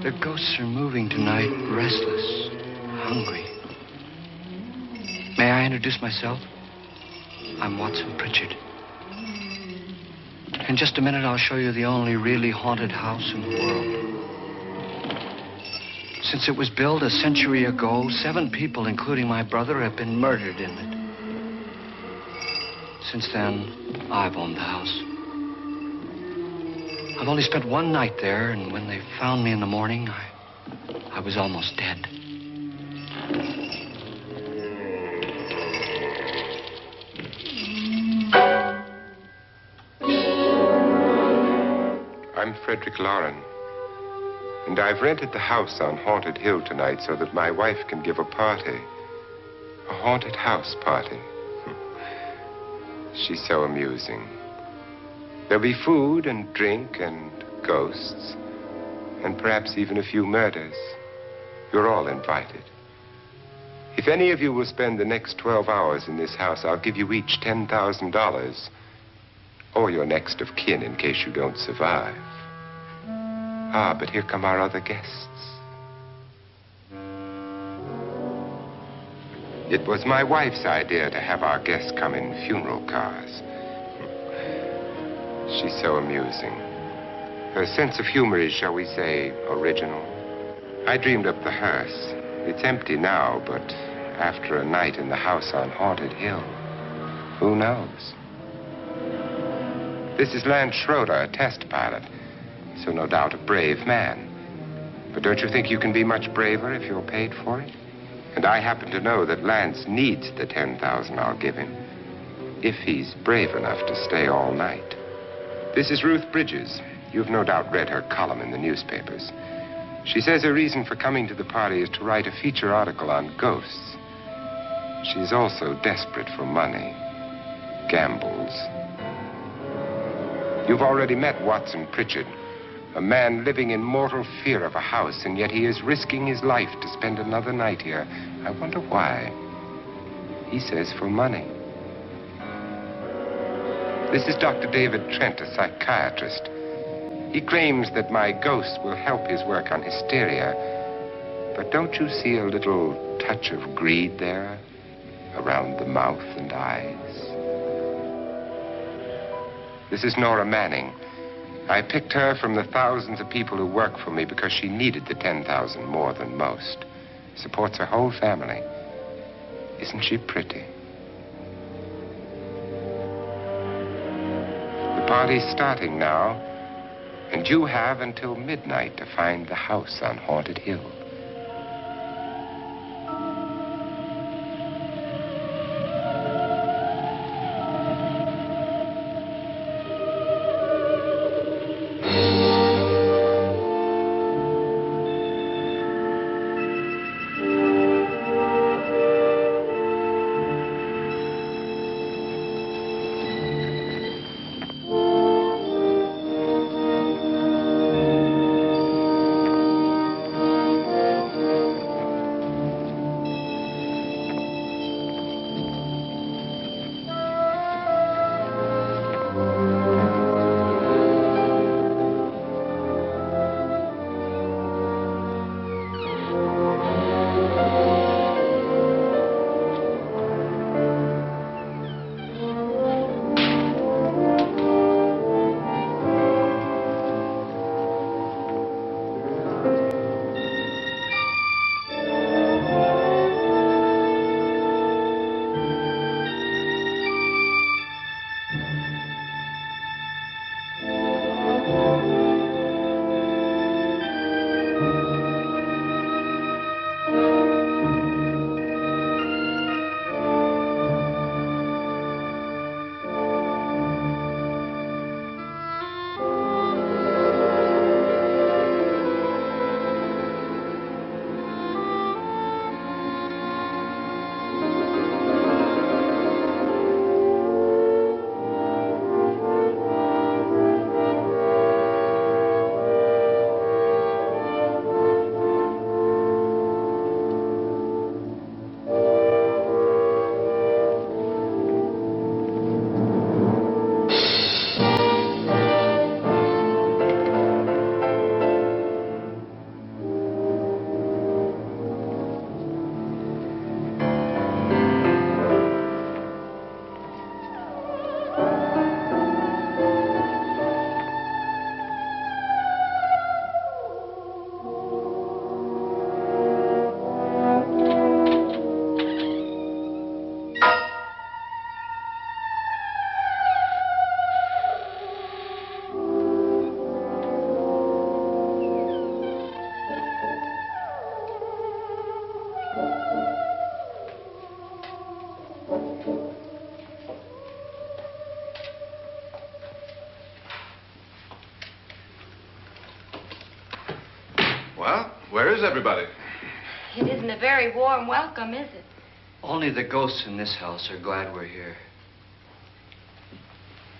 The ghosts are moving tonight, restless, hungry. May I introduce myself? I'm Watson Pritchard. In just a minute, I'll show you the only really haunted house in the world. Since it was built a century ago, 7 people, including my brother, have been murdered in it. Since then, I've owned the house. I've only spent 1 night there, and when they found me in the morning, I was almost dead. I'm Frederick Loren, and I've rented the house on Haunted Hill tonight so that my wife can give a party. A haunted house party. She's so amusing. There'll be food and drink and ghosts, and perhaps even a few murders. You're all invited. If any of you will spend the next 12 hours in this house, I'll give you each $10,000, or your next of kin in case you don't survive. Ah, but here come our other guests. It was my wife's idea to have our guests come in funeral cars. She's so amusing. Her sense of humor is, shall we say, original. I dreamed up the hearse. It's empty now, but after a night in the house on Haunted Hill, who knows? This is Lance Schroeder, a test pilot, so no doubt a brave man. But don't you think you can be much braver if you're paid for it? And I happen to know that Lance needs the $10,000 I'll give him, if he's brave enough to stay all night. This is Ruth Bridges. You've no doubt read her column in the newspapers. She says her reason for coming to the party is to write a feature article on ghosts. She's also desperate for money. Gambles. You've already met Watson Pritchard, a man living in mortal fear of a house, and yet he is risking his life to spend another night here. I wonder why. He says for money. This is Dr. David Trent, a psychiatrist. He claims that my ghost will help his work on hysteria. But don't you see a little touch of greed there around the mouth and eyes? This is Nora Manning. I picked her from the thousands of people who work for me because she needed the $10,000 more than most. Supports her whole family. Isn't she pretty? The party's starting now, and you have until midnight to find the house on Haunted Hill. Well, where is everybody? It isn't a very warm welcome, is it? Only the ghosts in this house are glad we're here.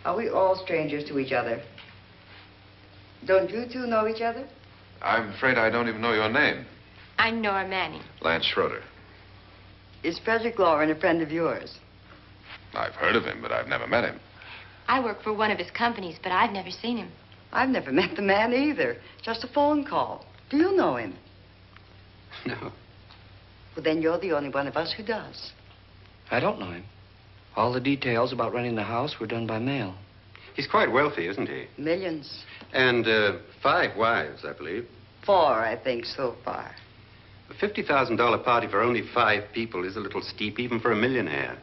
Are we all strangers to each other? Don't you two know each other? I'm afraid I don't even know your name. I'm Nora Manning. Lance Schroeder. Is Frederick Loren a friend of yours? I've heard of him, but I've never met him. I work for one of his companies, but I've never seen him. I've never met the man either. Just a phone call. Do you know him? No, Well, then you're the only one of us who does. I don't know him. All the details about renting the house were done by mail. He's quite wealthy, isn't he? Millions. And 5 wives, I believe. 4, I think, so far. A $50,000 party for only 5 people is a little steep, even for a millionaire.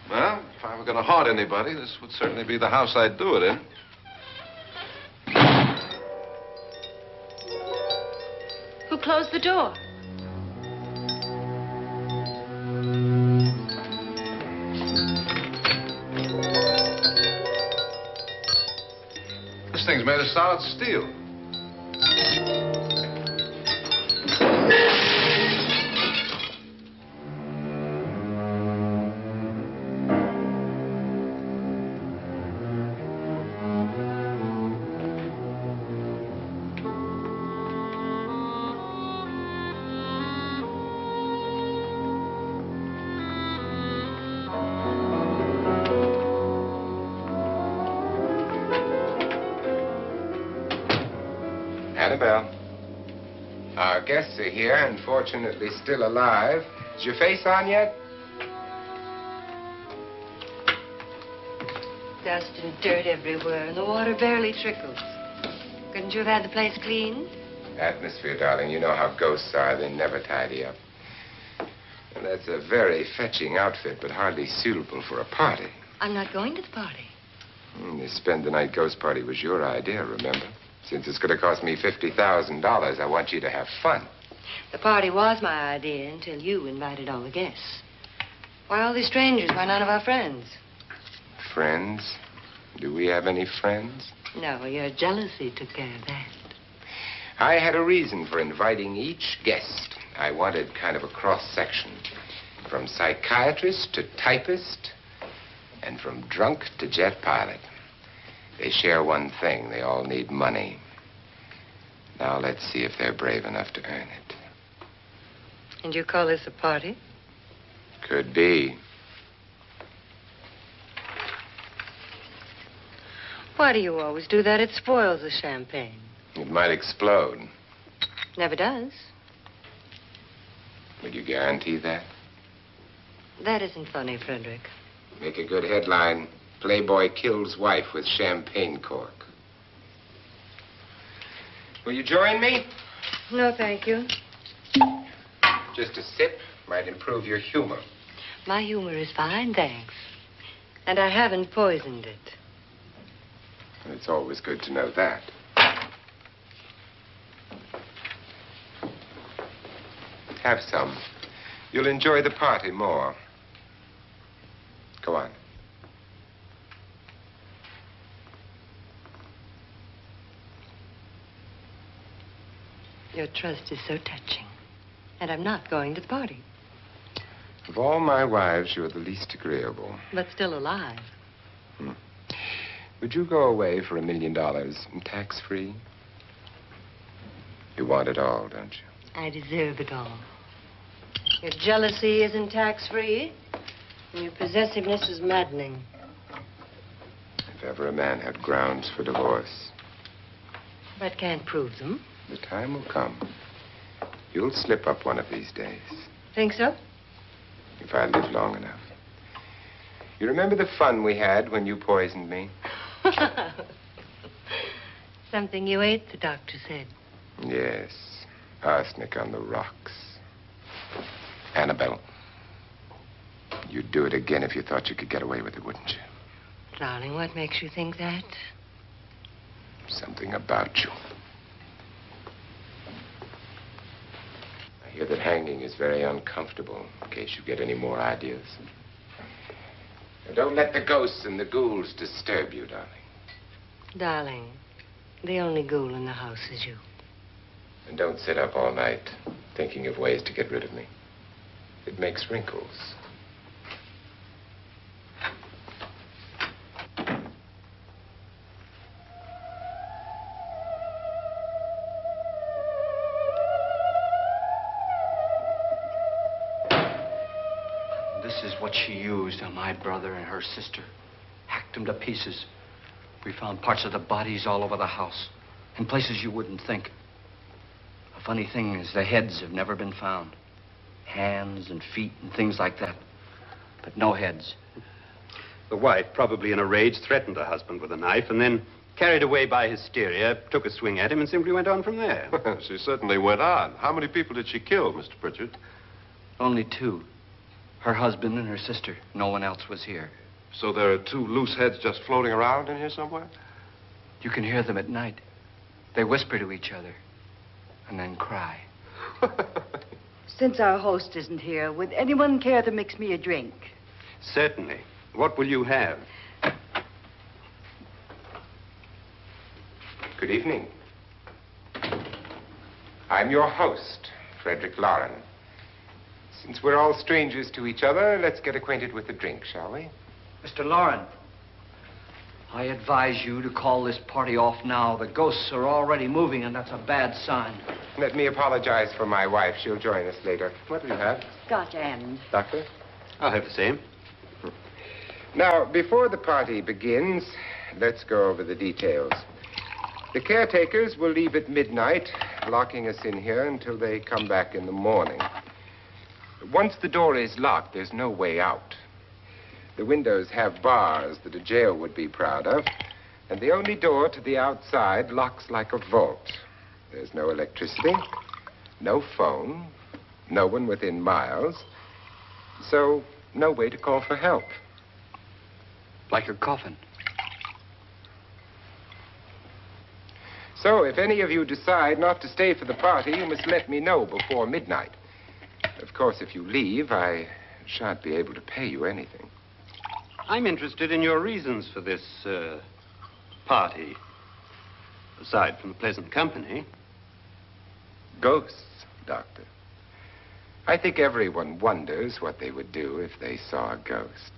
Well, if I were going to haunt anybody, this would certainly be the house I'd do it in. Who closed the door? This thing's made of solid steel. Annabelle. Our guests are here, unfortunately still alive. Is your face on yet? Dust and dirt everywhere, and the water barely trickles. Couldn't you have had the place cleaned? Atmosphere, darling. You know how ghosts are. They never tidy up. And that's a very fetching outfit, but hardly suitable for a party. I'm not going to the party. The spend-the-night ghost party was your idea, remember? Since it's going to cost me $50,000, I want you to have fun. The party was my idea until you invited all the guests. Why all these strangers? Why none of our friends? Friends? Do we have any friends? No, your jealousy took care of that. I had a reason for inviting each guest. I wanted kind of a cross-section. From psychiatrist to typist, and from drunk to jet pilot. They share one thing. They all need money. Now let's see if they're brave enough to earn it. And you call this a party? Could be. Why do you always do that? It spoils the champagne. It might explode. Never does. Would you guarantee that? That isn't funny, Frederick. Make a good headline. Playboy kills wife with champagne cork. Will you join me? No, thank you. Just a sip might improve your humor. My humor is fine, thanks. And I haven't poisoned it. It's always good to know that. Have some. You'll enjoy the party more. Go on. Your trust is so touching. And I'm not going to the party. Of all my wives, you're the least agreeable. But still alive. Would you go away for $1 million and tax-free? You want it all, don't you? I deserve it all. Your jealousy isn't tax-free, and your possessiveness is maddening. If ever a man had grounds for divorce. But can't prove them. The time will come. You'll slip up one of these days. Think so? If I live long enough. You remember the fun we had when you poisoned me? Something you ate, the doctor said. Yes. Arsenic on the rocks. Annabelle, you'd do it again if you thought you could get away with it, wouldn't you? Darling, what makes you think that? Something about you. I hear that hanging is very uncomfortable, in case you get any more ideas. Now, don't let the ghosts and the ghouls disturb you, darling. Darling, The only ghoul in the house is you. And don't sit up all night thinking of ways to get rid of me. It makes wrinkles. This is what she used on my brother and her sister. Hacked them to pieces. We found parts of the bodies all over the house. In places you wouldn't think. The funny thing is the heads have never been found. Hands and feet and things like that. But no heads. The wife, probably in a rage, threatened her husband with a knife and then, carried away by hysteria, took a swing at him and simply went on from there. She certainly went on. How many people did she kill, Mr. Pritchard? Only two. Her husband and her sister. No one else was here. So there are two loose heads just floating around in here somewhere? You can hear them at night. They whisper to each other and then cry. Since our host isn't here, would anyone care to mix me a drink? Certainly. What will you have? Good evening. I'm your host, Frederick Loren. Since we're all strangers to each other, let's get acquainted with a drink, shall we? Mr. Loren, I advise you to call this party off now. The ghosts are already moving, and that's a bad sign. Let me apologize for my wife. She'll join us later. What do you have? Scotch and. Doctor? I'll have the same. Now, before the party begins, let's go over the details. The caretakers will leave at midnight, locking us in here until they come back in the morning. Once the door is locked, there's no way out. The windows have bars that a jail would be proud of, and the only door to the outside locks like a vault. There's no electricity, no phone, no one within miles, so no way to call for help. Like a coffin. So if any of you decide not to stay for the party, you must let me know before midnight. Of course, if you leave, I shan't be able to pay you anything. I'm interested in your reasons for this, party. Aside from the pleasant company. Ghosts, Doctor. I think everyone wonders what they would do if they saw a ghost.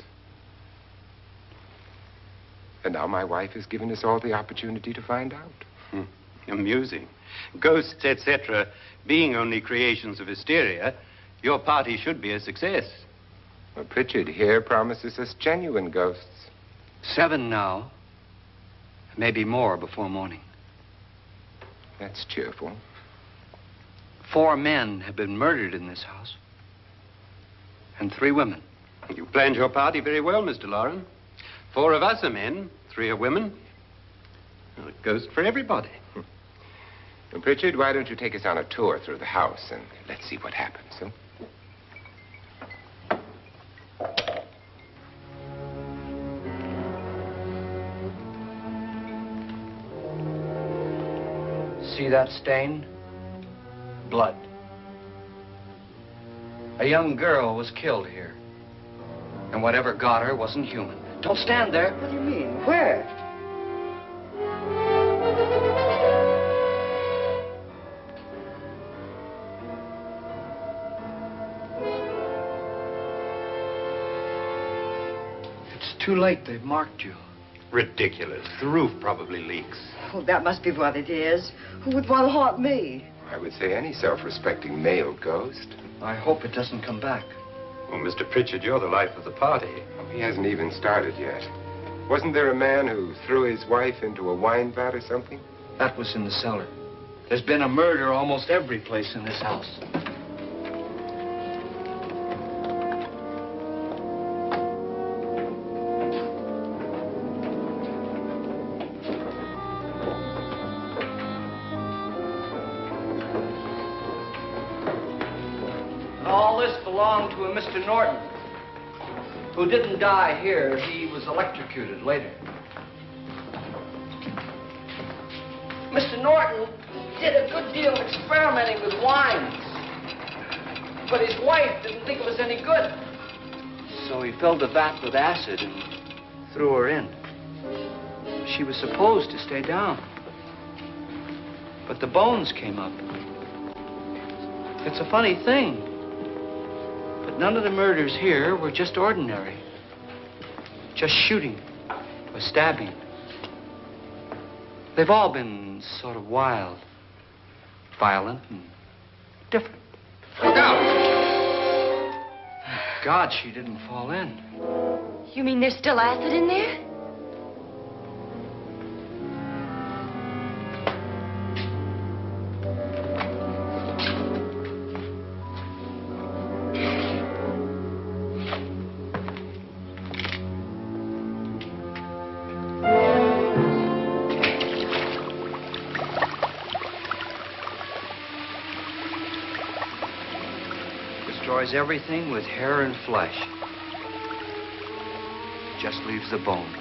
And now my wife has given us all the opportunity to find out. Amusing. Ghosts, etc., being only creations of hysteria, your party should be a success. Well, Pritchard here promises us genuine ghosts. 7 now. Maybe more before morning. That's cheerful. 4 men have been murdered in this house. And 3 women. You planned your party very well, Mr. Loren. 4 of us are men, 3 are women. Well, a ghost for everybody. Well, Pritchard, why don't you take us on a tour through the house and let's see what happens, huh? See that stain? Blood. A young girl was killed here. And whatever got her wasn't human. Don't stand there. What do you mean? Where? It's too late. They've marked you. Ridiculous. The roof probably leaks. Oh, that must be what it is. Who would want to haunt me? I would say any self-respecting male ghost. I hope it doesn't come back. Well, Mr. Pritchard, you're the life of the party. Oh, he hasn't even started yet. Wasn't there a man who threw his wife into a wine vat or something? That was in the cellar. There's been a murder almost every place in this house. And all this belonged to a Mr. Norton, who didn't die here. He was electrocuted later. Mr. Norton did a good deal of experimenting with wines. But his wife didn't think it was any good. So he filled the vat with acid and threw her in. She was supposed to stay down. But the bones came up. It's a funny thing. But none of the murders here were just ordinary. Just shooting or stabbing. They've all been sort of wild, violent, and different. Look out! God, she didn't fall in. You mean there's still acid in there? Destroys everything with hair and flesh. Just leaves the bones.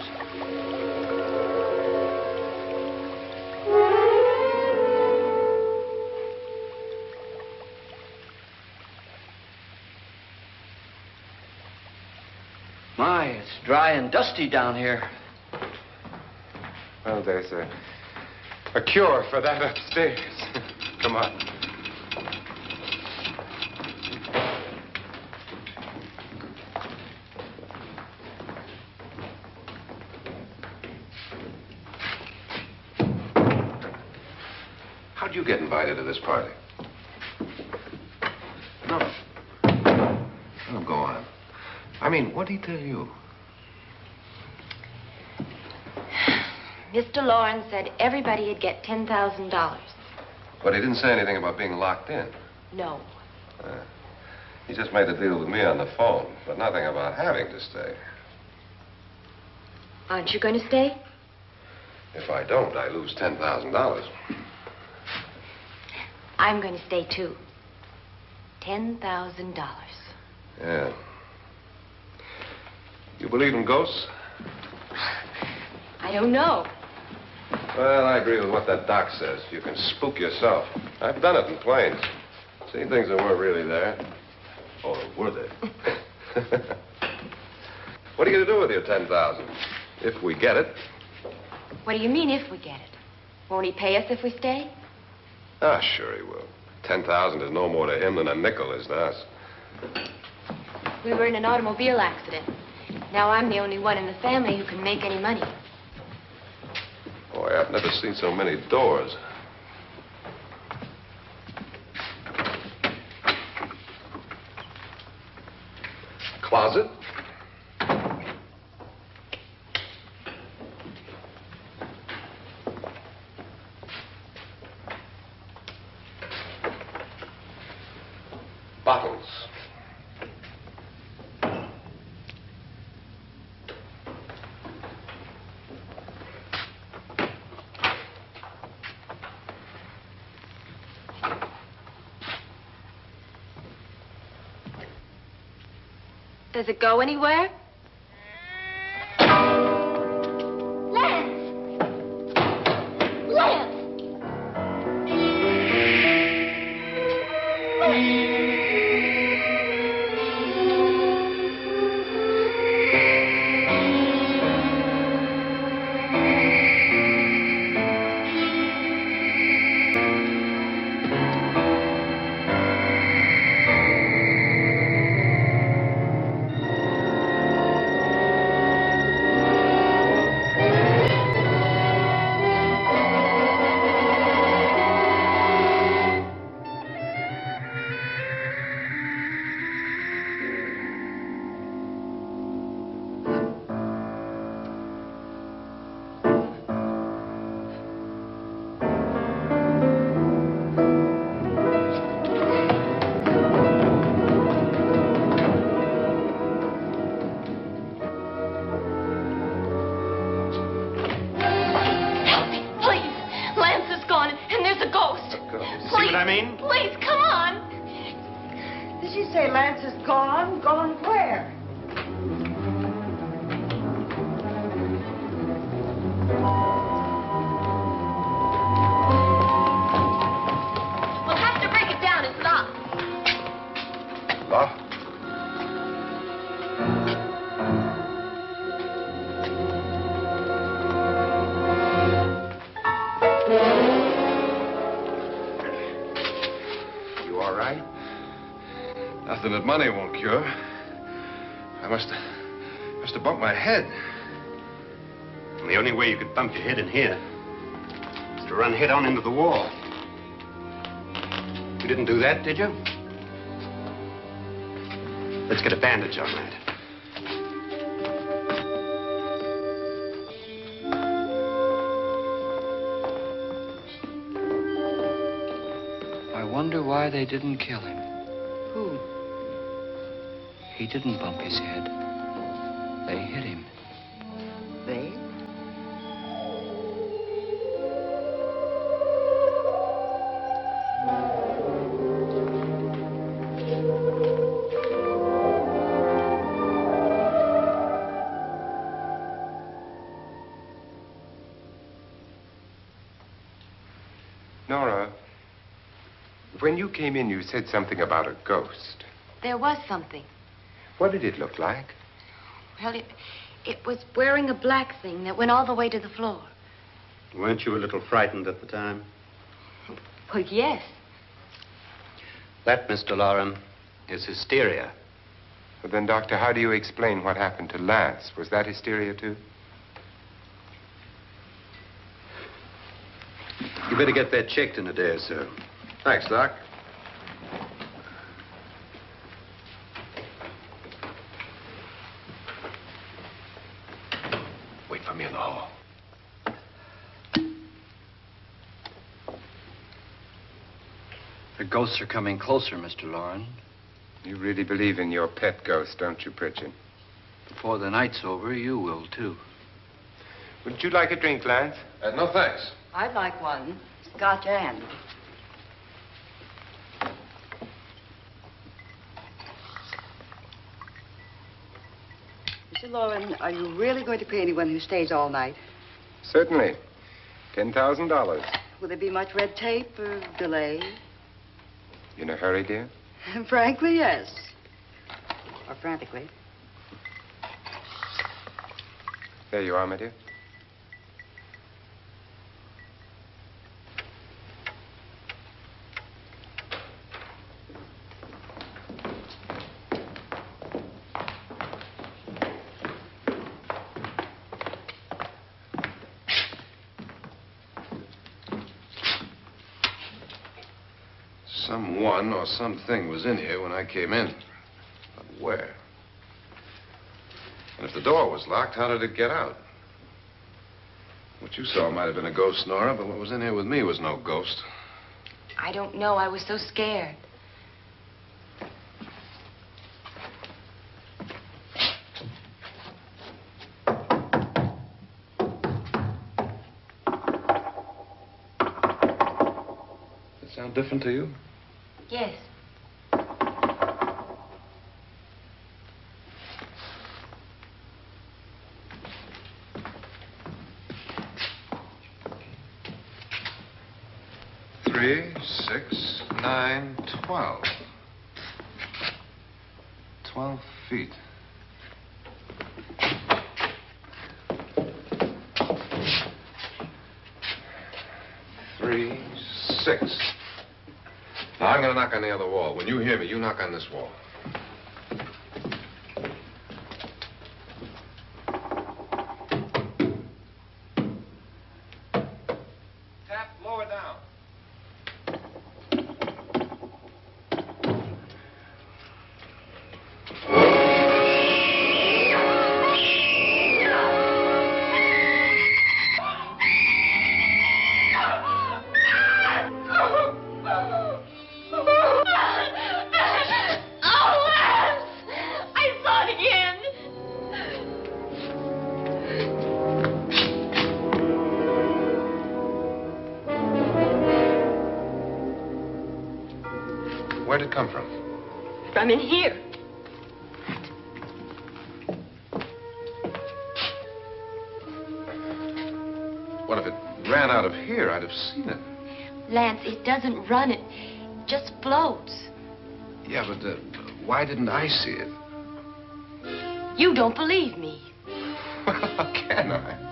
My, it's dry and dusty down here. Well, there's a cure for that upstairs. Come on. How'd you get invited to this party? No. Oh, go on. I mean, what did he tell you? Mr. Loren said everybody'd get $10,000. But he didn't say anything about being locked in. No. He just made the deal with me on the phone, but nothing about having to stay. Aren't you going to stay? If I don't, I lose $10,000. I'm going to stay, too. $10,000. Yeah. You believe in ghosts? I don't know. Well, I agree with what that doc says. You can spook yourself. I've done it in planes. Seen things that weren't really there. Or were they? What are you going to do with your $10,000? If we get it. What do you mean, if we get it? Won't he pay us if we stay? Ah, sure he will. 10,000 is no more to him than a nickel is to us. We were in an automobile accident. Now I'm the only one in the family who can make any money. Boy, I've never seen so many doors. Closet? Bottles. Does it go anywhere? Lance! Lance! Please, come on. Did she say Lance is gone? Gone where? We'll have to break it down. It's locked. Locked? Nothing that money won't cure. I must have bumped my head. And the only way you could bump your head in here is to run head on into the wall. You didn't do that, did you? Let's get a bandage on that. I wonder why they didn't kill him. Who? He didn't bump his head. They hit him. They? Nora, when you came in, you said something about a ghost. There was something. What did it look like? Well, it was wearing a black thing that went all the way to the floor. Weren't you a little frightened at the time? Well, yes. That, Mr. Loren, is hysteria. Well, then, Doctor, how do you explain what happened to Lance? Was that hysteria, too? You better get that checked in a day or so. Thanks, Doc. Wait for me in the hall. The ghosts are coming closer, Mr. Loren. You really believe in your pet ghost, don't you, Pritchard? Before the night's over, you will, too. Would you like a drink, Lance? No, thanks. I'd like one. Scotch and. Mr. Loren, are you really going to pay anyone who stays all night? Certainly. $10,000. Will there be much red tape or delay? You in a hurry, dear? Frankly, yes. Or frantically. There you are, my dear. Someone or something was in here when I came in. But where? And if the door was locked, how did it get out? What you saw might have been a ghost, Nora, but what was in here with me was no ghost. I don't know. I was so scared. Does it sound different to you? Yes. Three, 6, 9, 12. 12 feet. Three, 6. Now, I'm going to knock on the other wall. When you hear me, you knock on this wall. Tap lower down. Where'd it come from? From in here. What if it ran out of here? I'd have seen it. Lance, it doesn't run. It just floats. Yeah, but why didn't I see it? You don't believe me. How can I?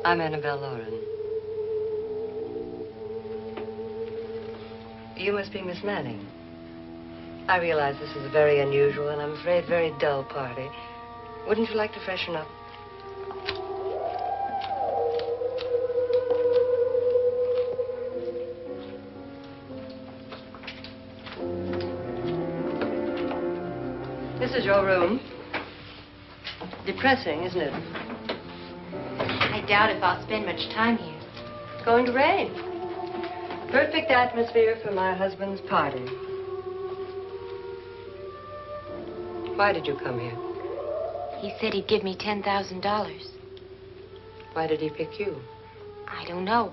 I'm Annabelle Loren. You must be Miss Manning. I realize this is a very unusual and I'm afraid very dull party. Wouldn't you like to freshen up? This is your room. Depressing, isn't it? I doubt if I'll spend much time here. It's going to rain. Perfect atmosphere for my husband's party. Why did you come here? He said he'd give me $10,000. Why did he pick you? I don't know.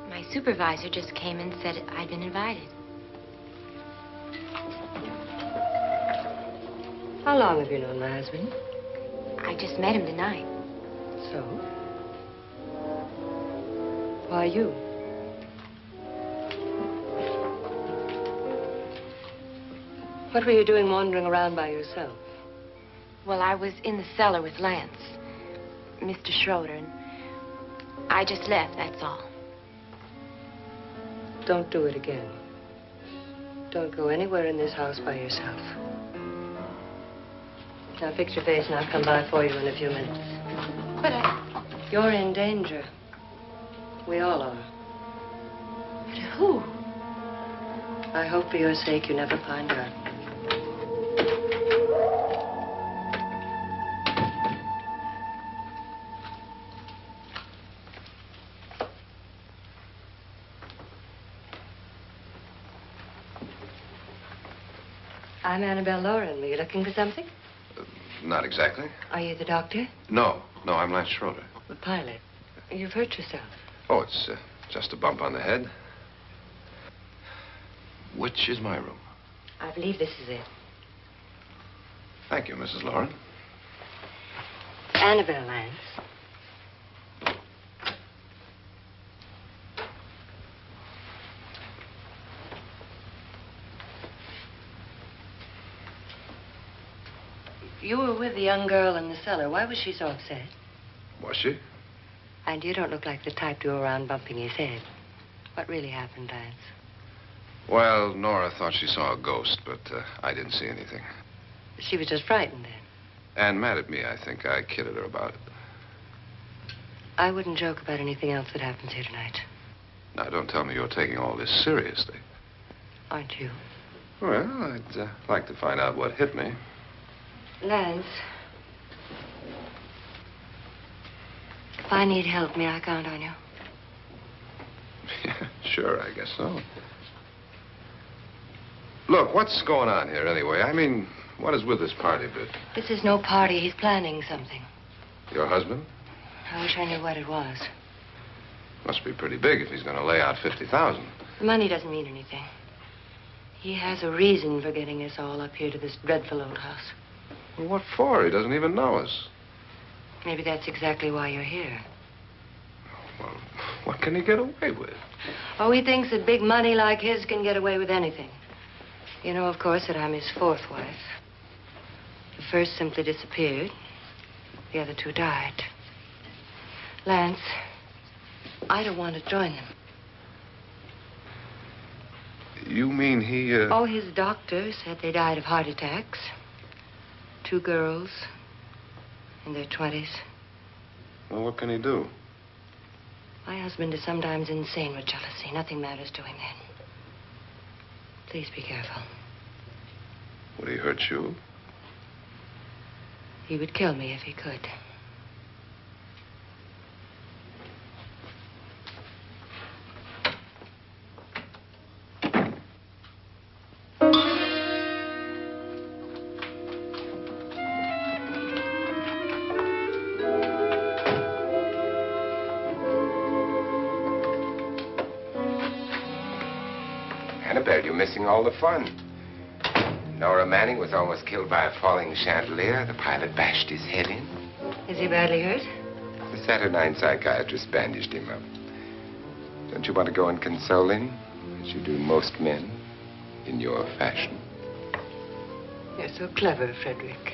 My supervisor just came and said I'd been invited. How long have you known my husband? I just met him tonight. So? Why you? What were you doing wandering around by yourself? Well, I was in the cellar with Lance, Mr. Schroeder, and I just left, that's all. Don't do it again. Don't go anywhere in this house by yourself. Now fix your face and I'll come by for you in a few minutes. But You're in danger. We all are. But who? I hope for your sake you never find out. I'm Annabelle Loren. Were you looking for something? Not exactly. Are you the doctor? No, I'm Lance Schroeder. The pilot. You've hurt yourself. Oh, it's just a bump on the head. Which is my room? I believe this is it. Thank you, Mrs. Loren. Annabelle, Lance. You were with the young girl in the cellar. Why was she so upset? Was she? And you don't look like the type to go around bumping his head. What really happened, Lance? Well, Nora thought she saw a ghost, but I didn't see anything. She was just frightened then. And mad at me, I think. I kidded her about it. I wouldn't joke about anything else that happens here tonight. Now, don't tell me you're taking all this seriously. Aren't you? Well, I'd like to find out what hit me. Lance. If I need help, may I count on you? Yeah, sure, I guess so. Look, what's going on here anyway? I mean, what is with this party bit? This is no party. He's planning something. Your husband? I wish I knew what it was. Must be pretty big if he's going to lay out 50,000. The money doesn't mean anything. He has a reason for getting us all up here to this dreadful old house. Well, what for? He doesn't even know us. Maybe that's exactly why you're here. Well, what can he get away with? Oh, he thinks that big money like his can get away with anything. You know, of course, that I'm his fourth wife. The first simply disappeared. The other two died. Lance, I don't want to join them. You mean he, Oh, his doctor said they died of heart attacks. 2 girls in their 20s. Well, what can he do? My husband is sometimes insane with jealousy. Nothing matters to him then. Please be careful. Would he hurt you? He would kill me if he could. Annabelle, you're missing all the fun. Nora Manning was almost killed by a falling chandelier. The pilot bashed his head in. Is he badly hurt? The Saturnine psychiatrist bandaged him up. Don't you want to go and console him, as you do most men, in your fashion? You're so clever, Frederick.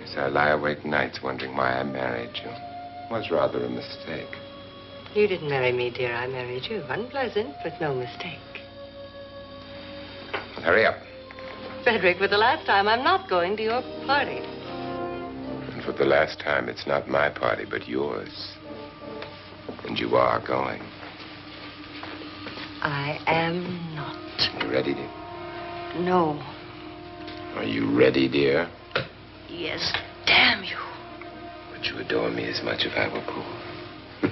Yes, I lie awake nights wondering why I married you. It was rather a mistake. You didn't marry me, dear. I married you. Unpleasant, but no mistake. Hurry up. Frederick, for the last time, I'm not going to your party. And for the last time, it's not my party, but yours. And you are going. I am not. You ready, dear? No. Are you ready, dear? Yes, damn you. Would you adore me as much if I were poor?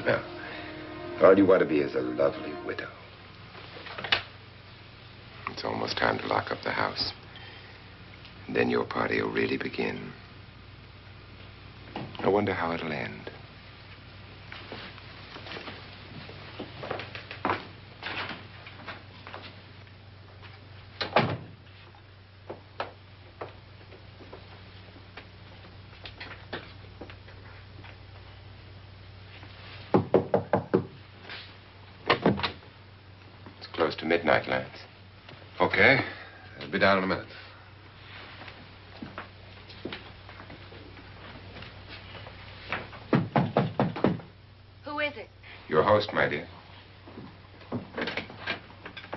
No. All you want to be is a lovely widow. It's almost time to lock up the house. And then your party will really begin. I wonder how it'll end. It's close to midnight, Lance. Okay. I'll be down in a minute. Who is it? Your host, my dear.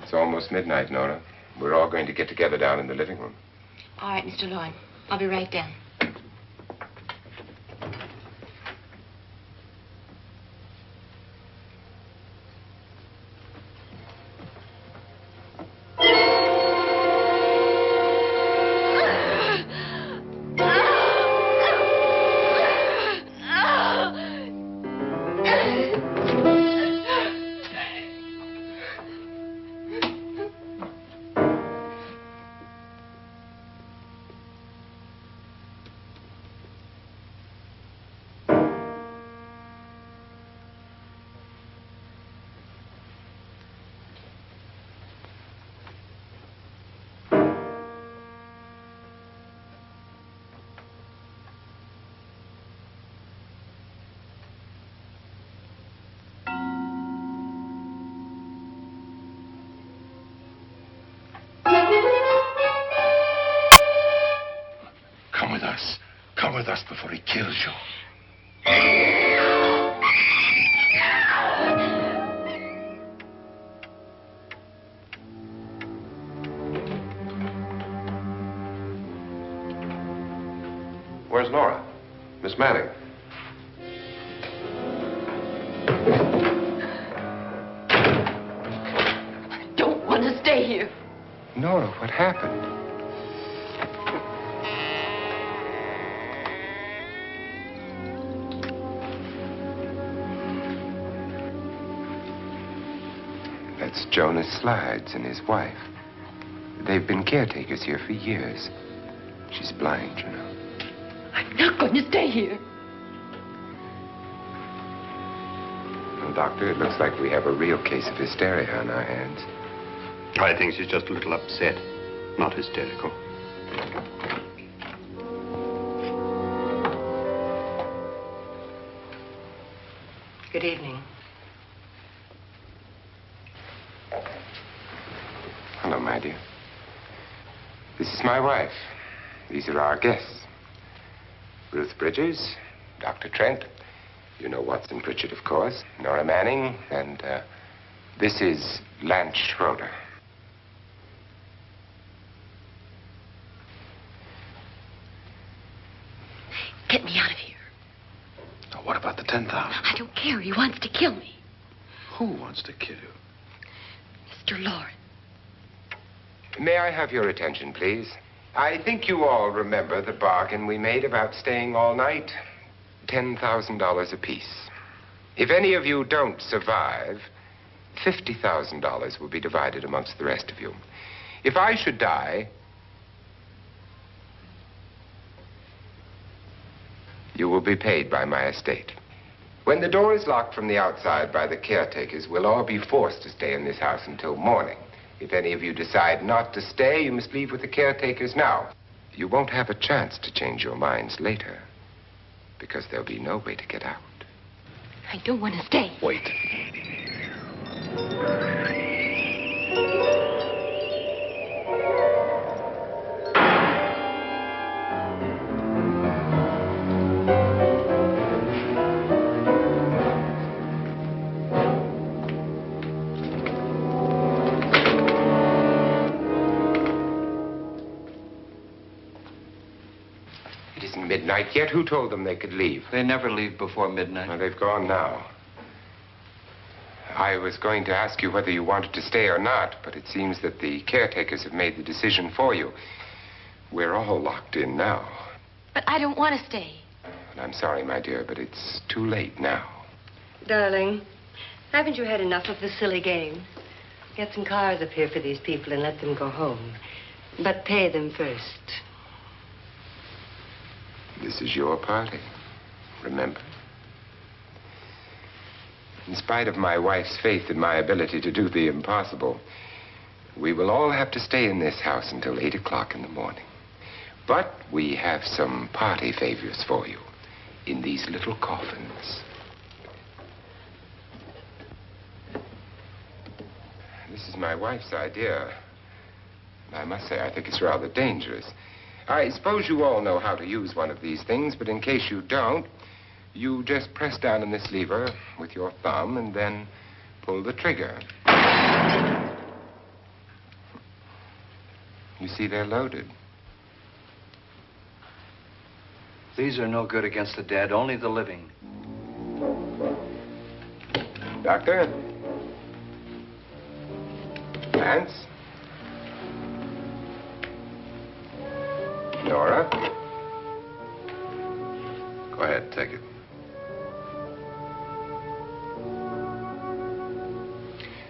It's almost midnight, Nora. We're all going to get together down in the living room. All right, Mr. Loren. I'll be right down. Come with us before he kills you. Where's Nora? Miss Manning. I don't want to stay here. Nora, what happened? That's Jonas Slides and his wife. They've been caretakers here for years. She's blind, you know. I'm not going to stay here. Well, Doctor, it looks like we have a real case of hysteria on our hands. I think she's just a little upset, not hysterical. Good evening. Hello, my dear. This is my wife. These are our guests. Ruth Bridges, Dr. Trent. You know Watson Pritchard, of course. Nora Manning, and this is Lance Schroeder. Get me out of here. Now, what about the 10,000? I don't care. He wants to kill me. Who wants to kill you? Mr. Loren. May I have your attention, please? I think you all remember the bargain we made about staying all night. $10,000 apiece. If any of you don't survive, $50,000 will be divided amongst the rest of you. If I should die, you will be paid by my estate. When the door is locked from the outside by the caretakers, we'll all be forced to stay in this house until morning. If any of you decide not to stay, you must leave with the caretakers now. You won't have a chance to change your minds later, because there'll be no way to get out. I don't want to stay. Wait. midnight yet? Who told them they could leave? They never leave before midnight. Well, they've gone now. I was going to ask you whether you wanted to stay or not, but it seems that the caretakers have made the decision for you. We're all locked in now. But I don't want to stay. And I'm sorry, my dear, but it's too late now. Darling, haven't you had enough of the silly game? Get some cars up here for these people and let them go home. But pay them first. This is your party, remember? In spite of my wife's faith in my ability to do the impossible, we will all have to stay in this house until 8 o'clock in the morning. But we have some party favors for you in these little coffins. This is my wife's idea. I must say, I think it's rather dangerous. I suppose you all know how to use one of these things, but in case you don't, you just press down on this lever with your thumb and then pull the trigger. You see, they're loaded. These are no good against the dead, only the living. Doctor? Lance? Nora? Go ahead, take it.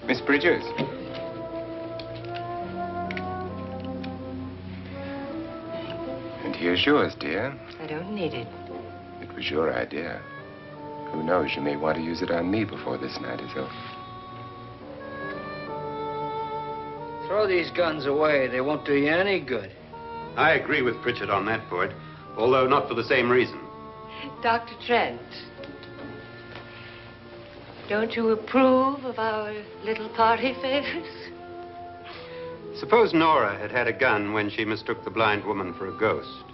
Miss Bridges? And here's yours, dear. I don't need it. It was your idea. Who knows, you may want to use it on me before this night is over. Throw these guns away. They won't do you any good. I agree with Pritchard on that point, although not for the same reason. Dr. Trent, don't you approve of our little party favors? Suppose Nora had had a gun when she mistook the blind woman for a ghost.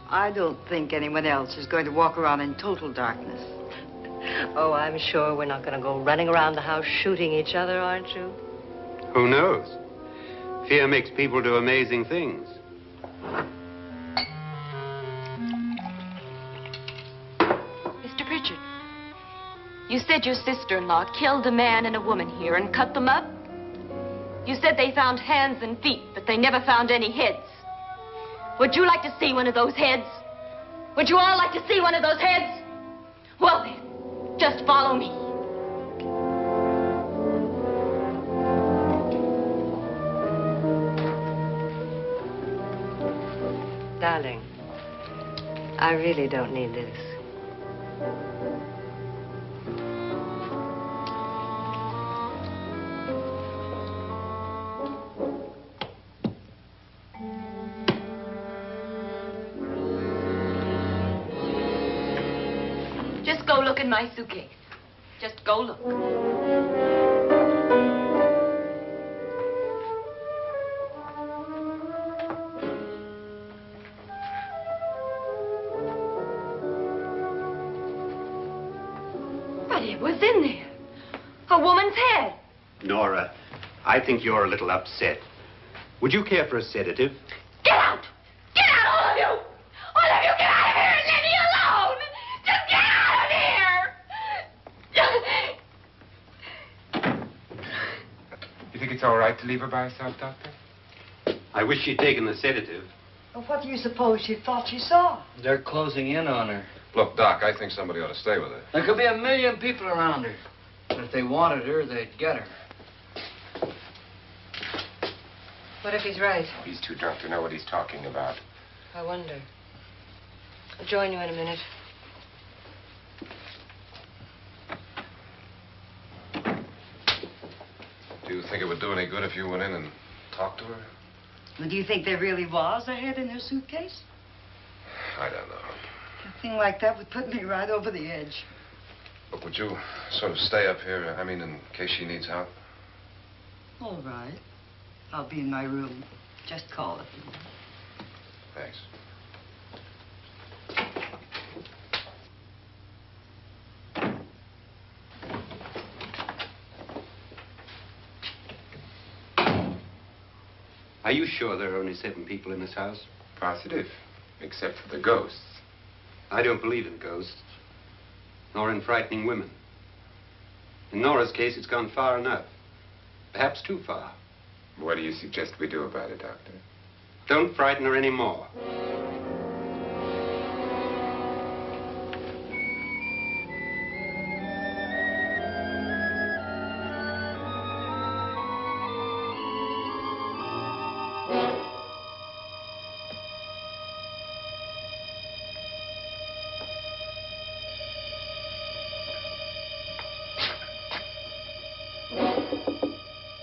I don't think anyone else is going to walk around in total darkness. Oh, I'm sure we're not going to go running around the house shooting each other, aren't you? Who knows? Fear makes people do amazing things. Mr. Pritchard, you said your sister-in-law killed a man and a woman here and cut them up? You said they found hands and feet, but they never found any heads. Would you like to see one of those heads? Would you all like to see one of those heads? Well then, just follow me. Darling, I really don't need this. Just go look in my suitcase. Just go look. But it was in there. A woman's head. Nora, I think you're a little upset. Would you care for a sedative? Get out! Get out, all of you! All of you, get out of here and leave me alone! Just get out of here! You think it's all right to leave her by herself, Doctor? I wish she'd taken the sedative. Well, what do you suppose she thought she saw? They're closing in on her. Look, Doc, I think somebody ought to stay with her. There could be 1 million people around her. But if they wanted her, they'd get her. What if he's right? He's too drunk to know what he's talking about. I wonder. I'll join you in a minute. Do you think it would do any good if you went in and talked to her? Well, do you think there really was a head in her suitcase? I don't know. A thing like that would put me right over the edge. Look, would you sort of stay up here, I mean, in case she needs help? All right. I'll be in my room. Just call if you want. Thanks. Are you sure there are only 7 people in this house? Positive, except for the ghosts. I don't believe in ghosts, nor in frightening women. In Nora's case, it's gone far enough. Perhaps too far. What do you suggest we do about it, Doctor? Don't frighten her anymore.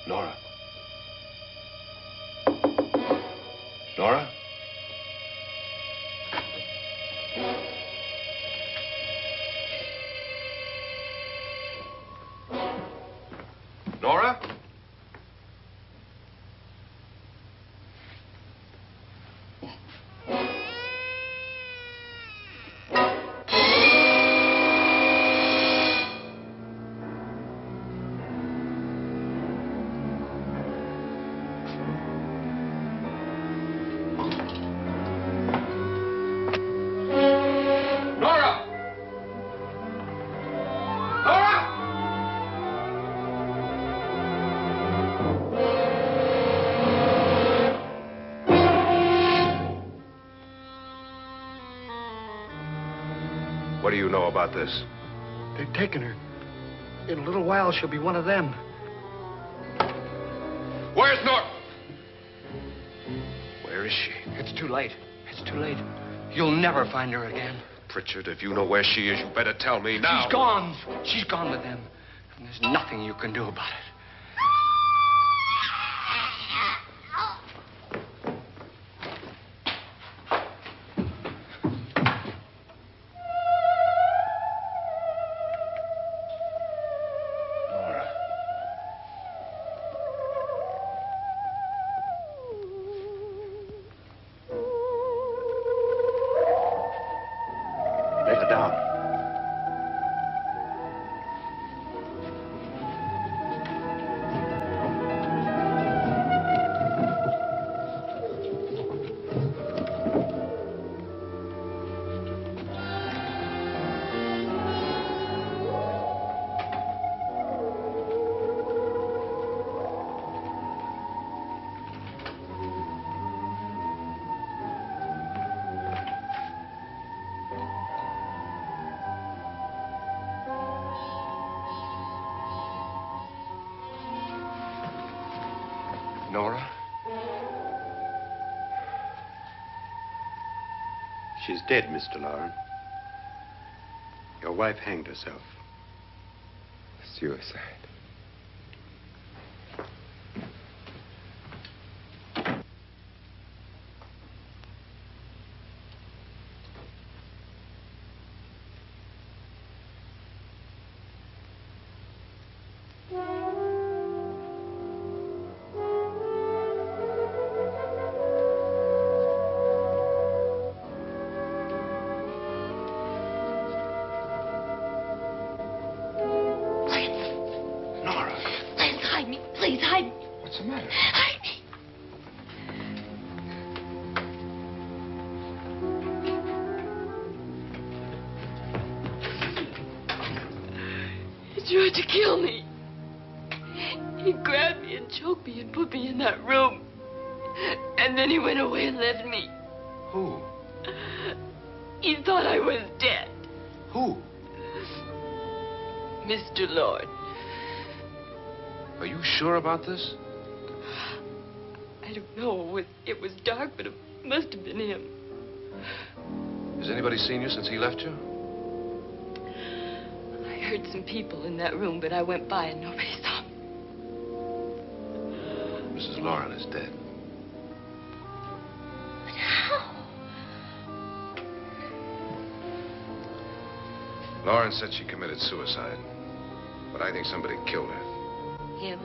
Nora? Nora? Nora? What do you know about this? They've taken her. In a little while, she'll be one of them. Where's Nora? Where is she? It's too late. It's too late. You'll never find her again. Pritchard, if you know where she is, you better tell me now. She's gone. She's gone with them. And there's nothing you can do about it. Lay her down. Nora? She's dead, Mr. Loren. Your wife hanged herself. Suicide. Please, hide me. What's the matter? Hide me. He tried to kill me. He grabbed me and choked me and put me in that room. And then he went away and left me. Who? He thought I was dead. Who? Mr. Lord. Are you sure about this? I don't know. It was dark, but it must have been him. Has anybody seen you since he left you? I heard some people in that room, but I went by and nobody saw me. Mrs. Loren is dead. But how? Loren said she committed suicide, but I think somebody killed her. Him.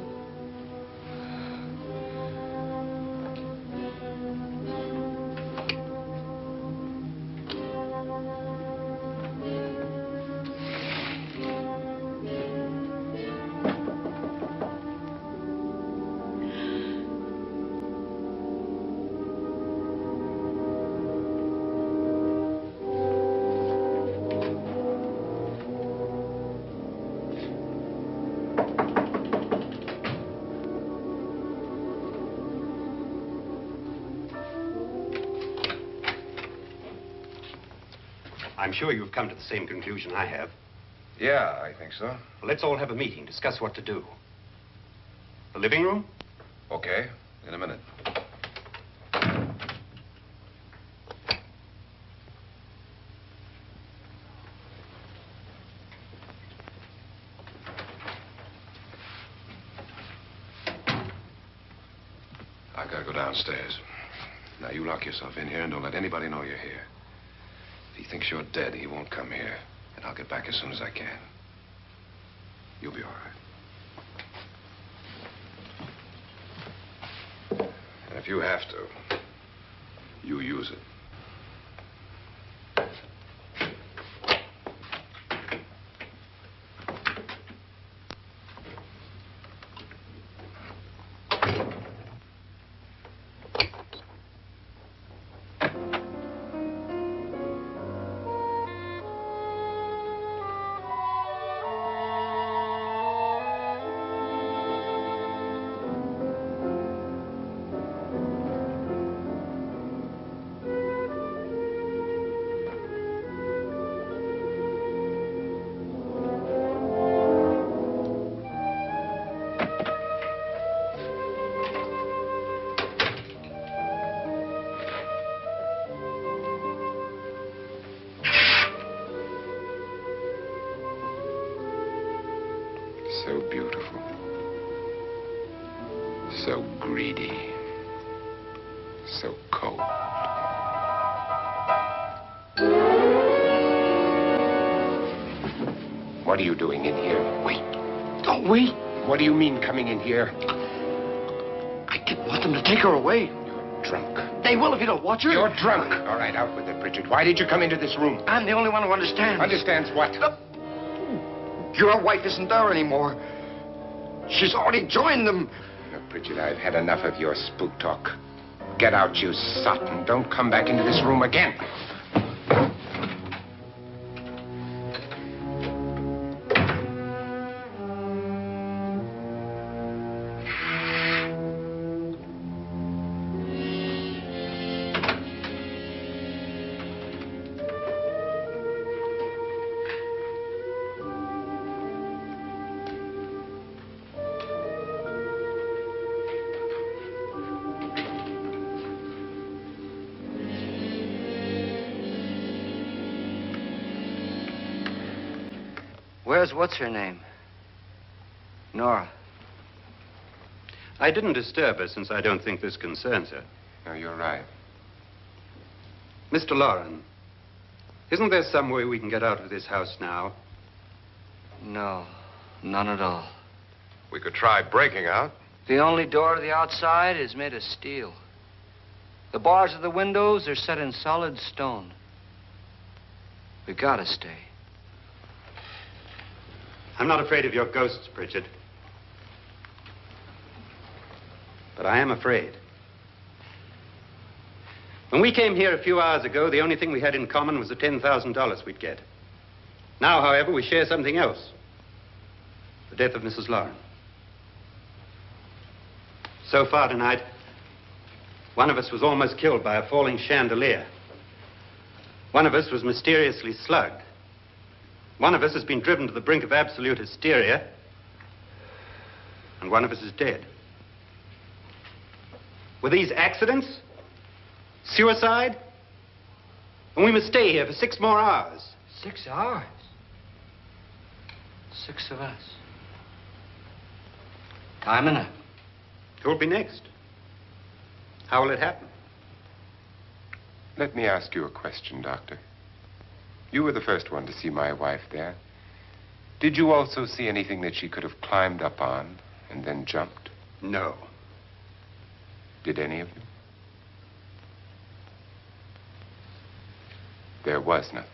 I'm sure you've come to the same conclusion I have. Yeah, I think so. Well, let's all have a meeting, discuss what to do. The living room? Okay, in a minute. I gotta go downstairs. Now, you lock yourself in here and don't let anybody know you're here. If he thinks you're dead, he won't come here. And I'll get back as soon as I can. You'll be all right. And if you have to, you use it. So beautiful. So greedy. So cold. What are you doing in here? Wait. Don't wait. What do you mean coming in here? I didn't want them to take her away. You're drunk. They will if you don't watch her. You're drunk. All right, out with it, Bridget. Why did you come into this room? I'm the only one who understands. Understands what? Your wife isn't there anymore. She's already joined them. Look, Bridget, I've had enough of your spook talk. Get out, you sot, and don't come back into this room again. Where's what's-her-name? Nora. I didn't disturb her since I don't think this concerns her. No, you're right. Mr. Loren, isn't there some way we can get out of this house now? No, none at all. We could try breaking out. The only door to the outside is made of steel. The bars of the windows are set in solid stone. We gotta stay. I'm not afraid of your ghosts, Bridget. But I am afraid. When we came here a few hours ago, the only thing we had in common was the $10,000 we'd get. Now, however, we share something else. The death of Mrs. Loren. So far tonight, one of us was almost killed by a falling chandelier. One of us was mysteriously slugged. One of us has been driven to the brink of absolute hysteria, and one of us is dead. Were these accidents? Suicide? And we must stay here for 6 more hours. 6 hours? 6 of us. Time enough. Who'll be next? How will it happen? Let me ask you a question, Doctor. You were the first one to see my wife there. Did you also see anything that she could have climbed up on and then jumped? No. Did any of you? There was nothing.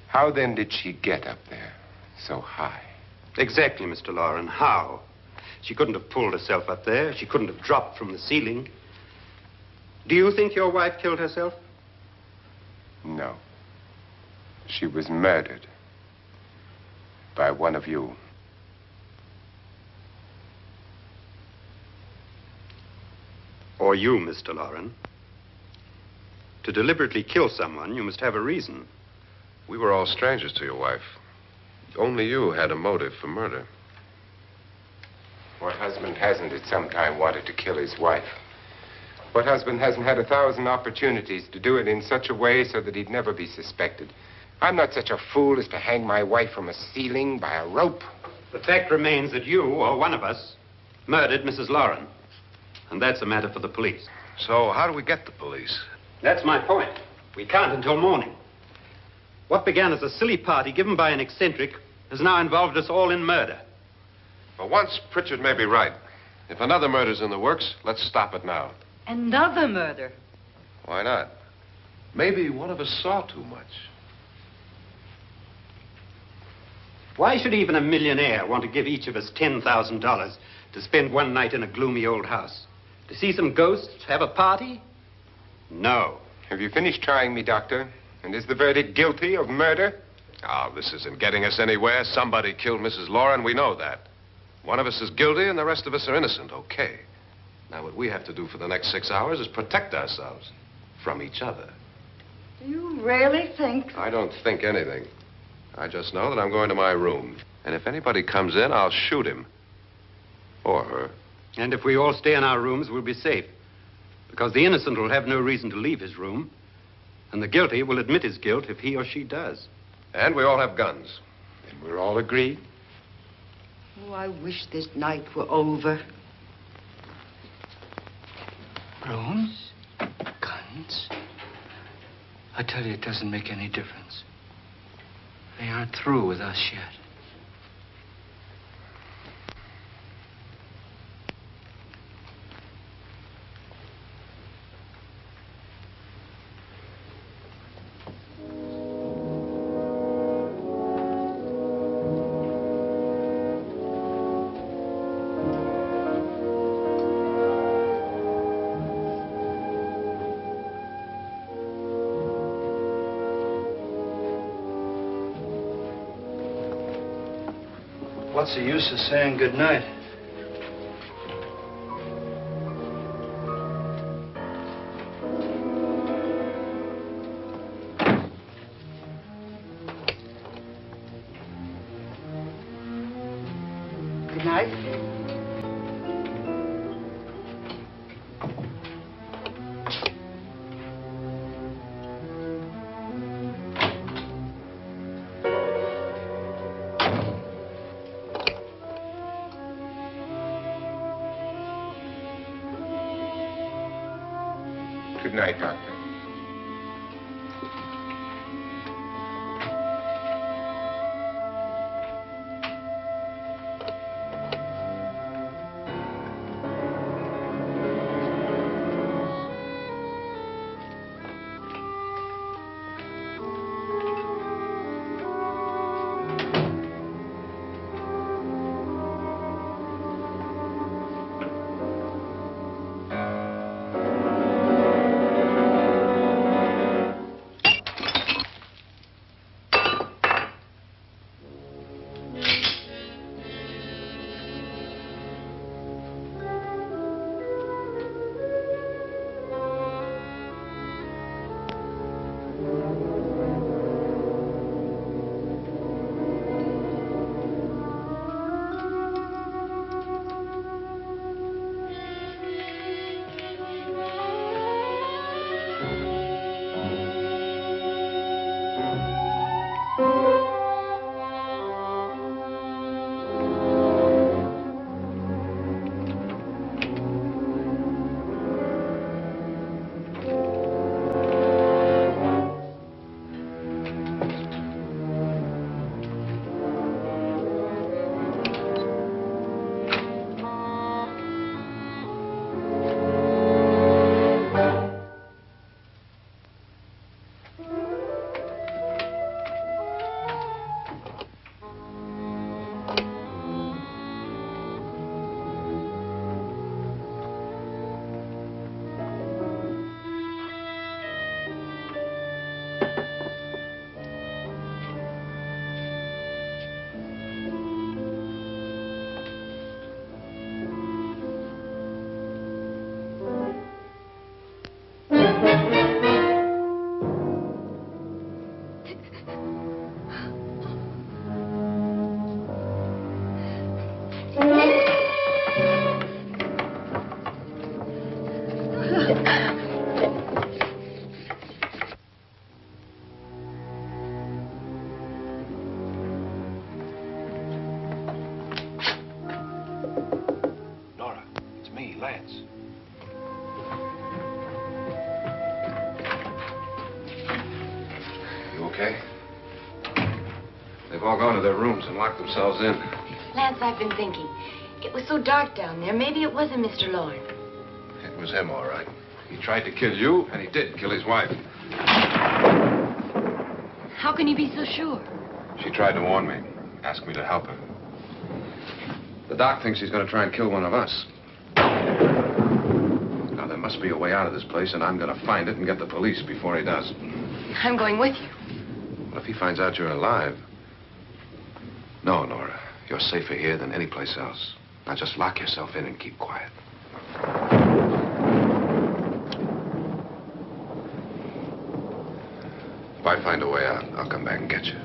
How then did she get up there so high? Exactly, Mr. Loren. How? She couldn't have pulled herself up there. She couldn't have dropped from the ceiling. Do you think your wife killed herself? No. She was murdered by one of you. Or you, Mr. Loren. To deliberately kill someone, you must have a reason. We were all strangers to your wife. Only you had a motive for murder. What husband hasn't at some time wanted to kill his wife? What husband hasn't had 1,000 opportunities to do it in such a way so that he'd never be suspected? I'm not such a fool as to hang my wife from a ceiling by a rope. The fact remains that you, or one of us, murdered Mrs. Loren. And that's a matter for the police. So how do we get the police? That's my point. We can't until morning. What began as a silly party given by an eccentric has now involved us all in murder. For once, Pritchard may be right. If another murder's in the works, let's stop it now. Another murder. Why not? Maybe one of us saw too much. Why should even a millionaire want to give each of us $10,000 to spend one night in a gloomy old house? To see some ghosts, have a party? No. Have you finished trying me, Doctor? And is the verdict guilty of murder? Oh, this isn't getting us anywhere. Somebody killed Mrs. Loren. We know that. One of us is guilty and the rest of us are innocent. Okay. Now, what we have to do for the next 6 hours is protect ourselves from each other. Do you really think? I don't think anything. I just know that I'm going to my room. And if anybody comes in, I'll shoot him. Or her. And if we all stay in our rooms, we'll be safe. Because the innocent will have no reason to leave his room. And the guilty will admit his guilt if he or she does. And we all have guns. And we're all agreed? Oh, I wish this night were over. Rooms? Guns? I tell you, it doesn't make any difference. They aren't through with us yet. What's the use of saying goodnight? Good night. Good night, Doctor. all gone to their rooms and locked themselves in. Lance, I've been thinking. It was so dark down there. Maybe it wasn't Mr. Loren. It was him, all right. He tried to kill you, and he did kill his wife. How can you be so sure? She tried to warn me, asked me to help her. The doc thinks he's going to try and kill one of us. Now, there must be a way out of this place, and I'm going to find it and get the police before he does. I'm going with you. What if he finds out you're alive? No, Nora. You're safer here than any place else. Now, just lock yourself in and keep quiet. If I find a way out, I'll come back and get you.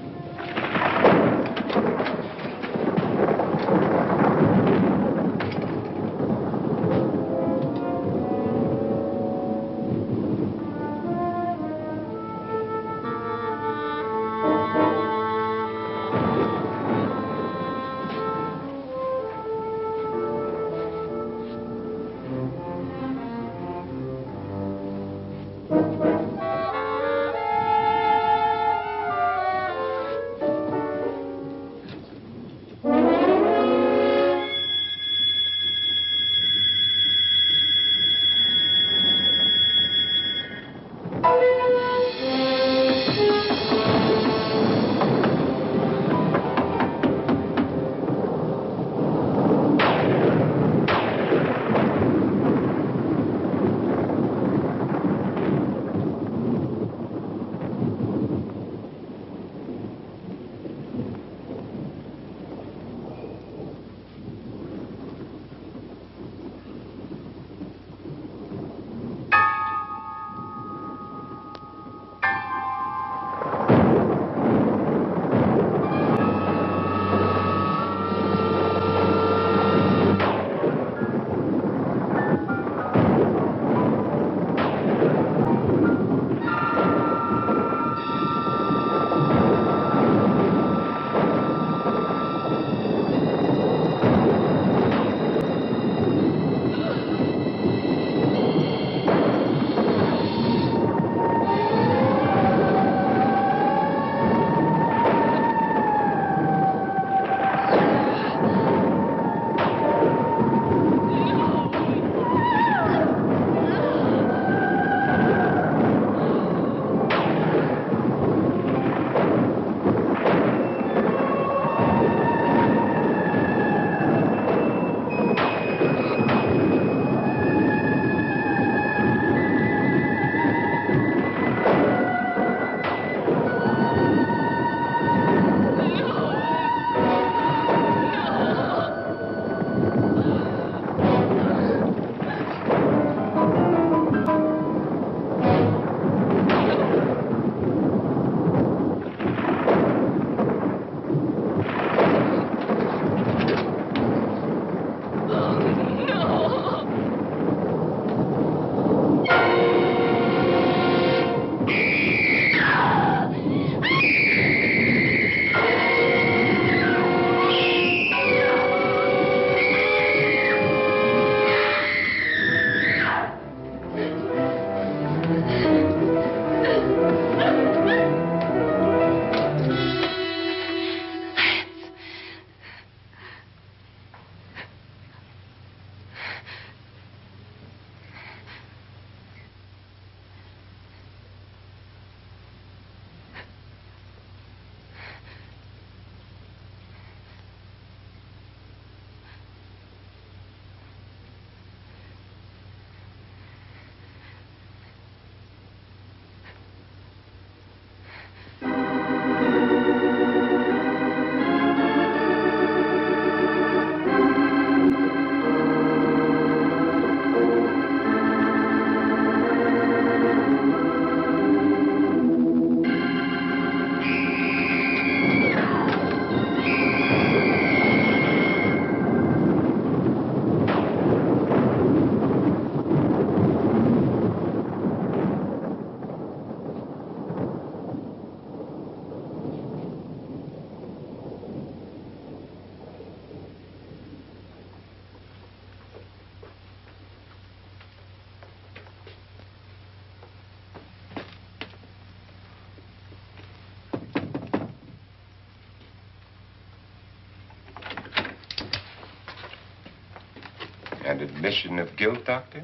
And admission of guilt, Doctor?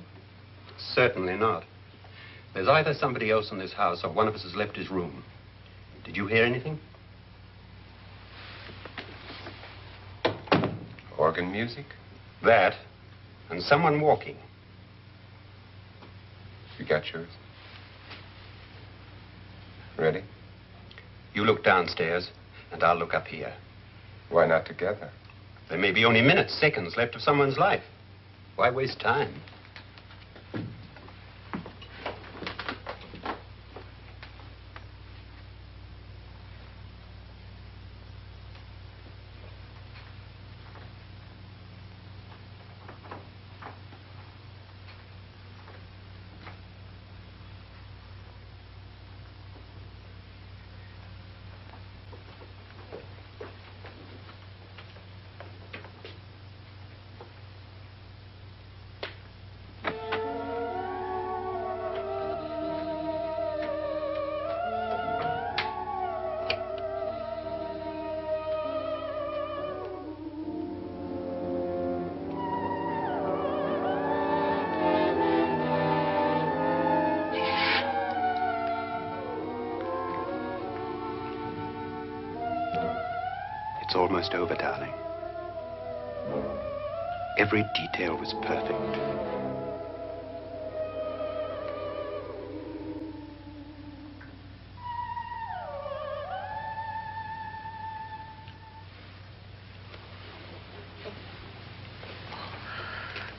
Certainly not. There's either somebody else in this house or one of us has left his room. Did you hear anything? Organ music? That, and someone walking. You got yours? Ready? You look downstairs, and I'll look up here. Why not together? There may be only minutes, seconds left of someone's life. Why waste time? It's almost over, darling. Every detail was perfect.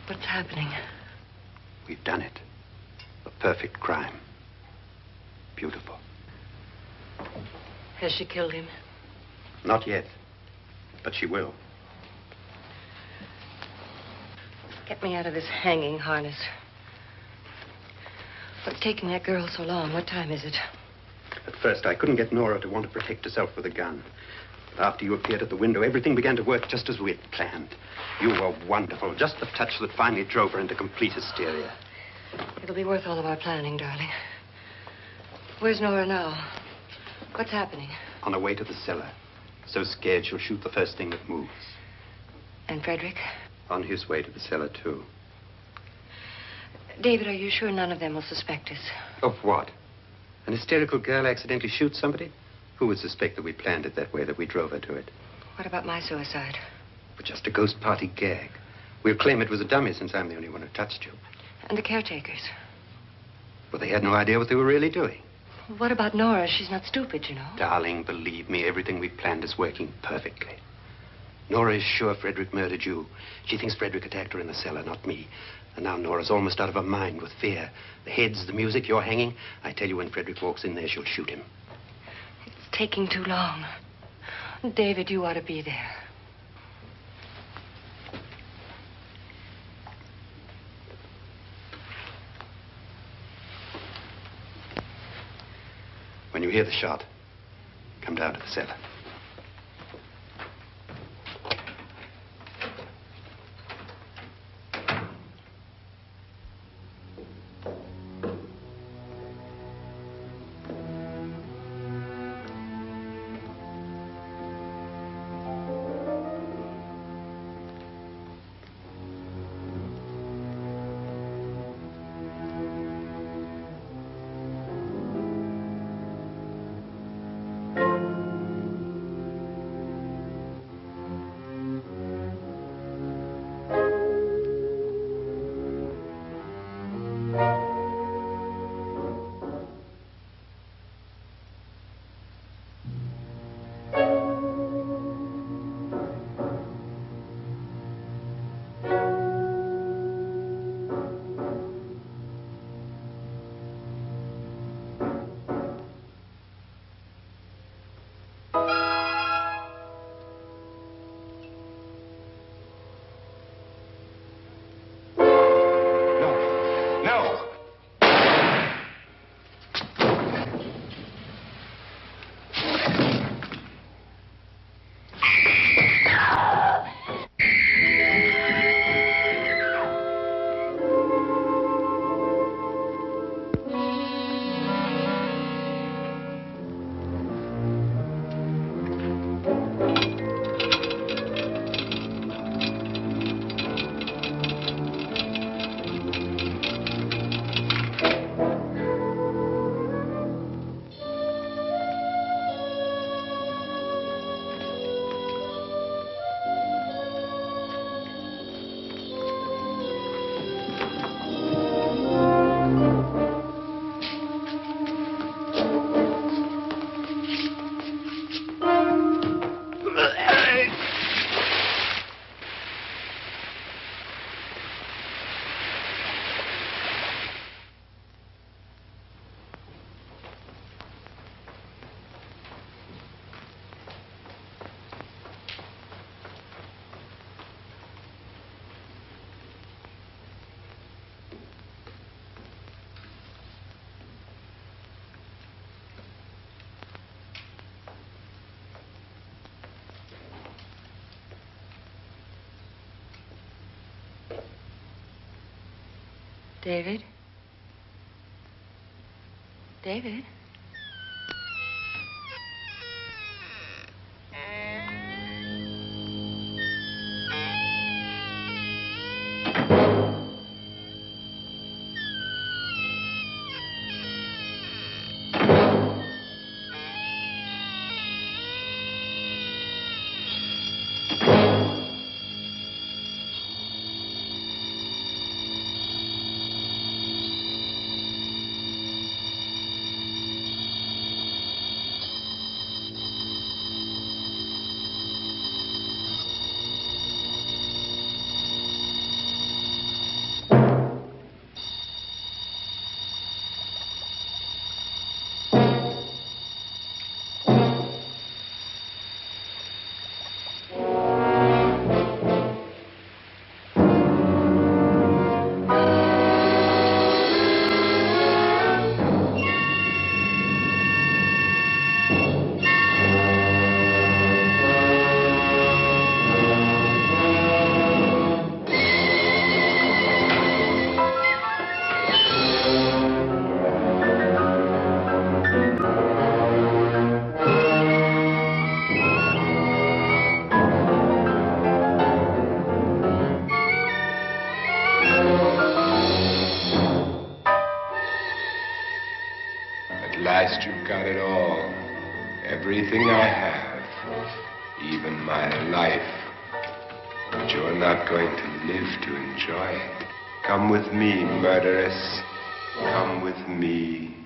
What's happening? We've done it. A perfect crime. Beautiful. Has she killed him? Not yet. But she will. Get me out of this hanging harness. What's taking that girl so long? What time is it? At first, I couldn't get Nora to want to protect herself with a gun. But after you appeared at the window, everything began to work just as we had planned. You were wonderful. Just the touch that finally drove her into complete hysteria. It'll be worth all of our planning, darling. Where's Nora now? What's happening? On her way to the cellar. So scared she'll shoot the first thing that moves. And Frederick? On his way to the cellar, too. David, are you sure none of them will suspect us? Of what? An hysterical girl accidentally shoots somebody? Who would suspect that we planned it that way, that we drove her to it? What about my suicide? But just a ghost party gag. We'll claim it was a dummy since I'm the only one who touched you. And the caretakers? Well, they had no idea what they were really doing. What about Nora? She's not stupid, you know. Darling, believe me, everything we planned is working perfectly. Nora is sure Frederick murdered you. She thinks Frederick attacked her in the cellar, not me. And now Nora's almost out of her mind with fear. The heads, the music, you're hanging. I tell you, when Frederick walks in there, she'll shoot him. It's taking too long. David, you ought to be there. When you hear the shot, come down to the cellar. David? David? You've got it all. Everything I have. Even my life. But you're not going to live to enjoy it. Come with me, murderess. Come with me.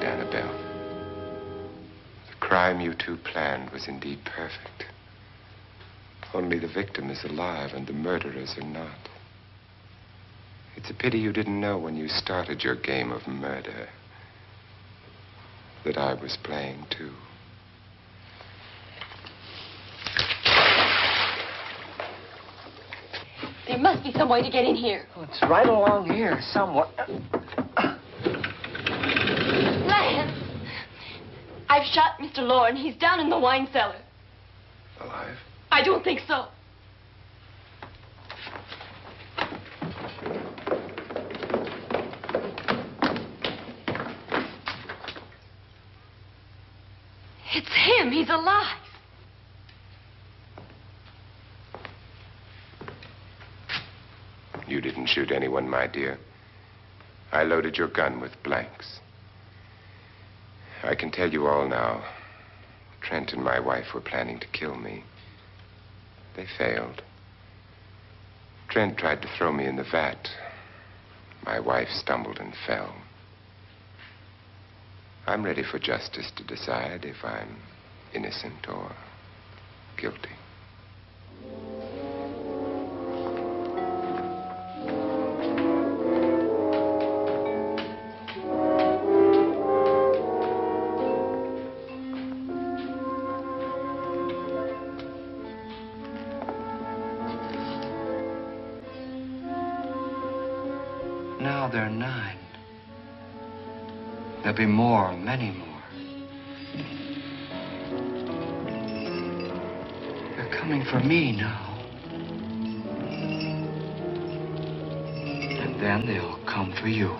Annabelle. The crime you two planned was indeed perfect. Only the victim is alive and the murderers are not. It's a pity you didn't know when you started your game of murder that I was playing too. There must be some way to get in here. Oh, it's right along here somewhere. Lance! I've shot Mr. Loren. He's down in the wine cellar. Alive? I don't think so. It's him. He's alive. You didn't shoot anyone, my dear. I loaded your gun with blanks. I can tell you all now. Trent and my wife were planning to kill me. They failed. Trent tried to throw me in the vat. My wife stumbled and fell. I'm ready for justice to decide if I'm innocent or guilty. Now they're 9. There'll be more, many more. They're coming for me now. And then they'll come for you.